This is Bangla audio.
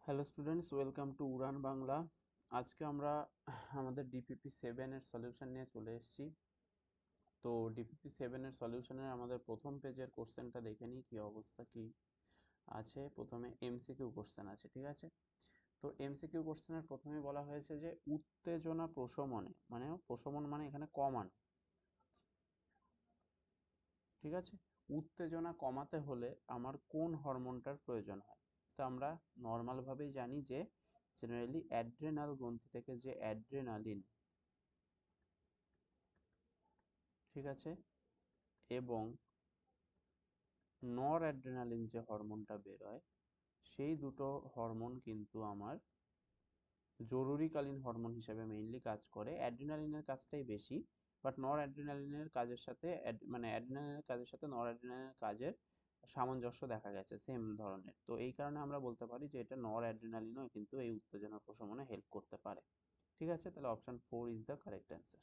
হ্যালো স্টুডেন্টস, ওয়েলকাম টু উড়ান বাংলা। আজকে আমরা আমাদের ডিপিপি 7 এর সলিউশন নিয়ে চলে এসেছি। তো ডিপিপি 7 এর সলিউশনের আমাদের প্রথম পেজের কোশ্চেনটা দেখে নিই কী অবস্থা কী আছে। প্রথমে এমসিকিউ কোশ্চেন আছে, ঠিক আছে। তো এমসিকিউ কোশ্চেনের প্রথমেই বলা হয়েছে যে উত্তেজনা প্রশমনে, মানে প্রশমন মানে এখানে কমানো, ঠিক আছে। উত্তেজনা কমাতে হলে আমার কোন হরমোনটার প্রয়োজন হয়? তো আমরা নর্মালভাবেই জানি যে জেনারেলি অ্যাড্রেনাল গ্রন্থি থেকে যে অ্যাড্রেনালিন, ঠিক আছে, এবং নর অ্যাড্রেনালিন যে হরমোনটা বেরোয়, সেই দুটো হরমোন কিন্তু আমার জরুরিকালীন হরমোন হিসেবে মেইনলি কাজ করে। অ্যাড্রিনালিনের কাজটাই বেশি, বাট নর অ্যাড্রিনালিনের কাজের সাথে মানে অ্যাড্রিনালিনের কাজের সাথে নর অ্যাড্রিনালিনের কাজের সামঞ্জস্য দেখা গেছে, সেম ধরনের। তো এই কারণে আমরা বলতে পারি যে এটা নর অ্যাড্রিনালিনও কিন্তু এই উত্তেজনা প্রশমনে হেল্প করতে পারে। ঠিক আছে, তাহলে option 4 is the correct answer.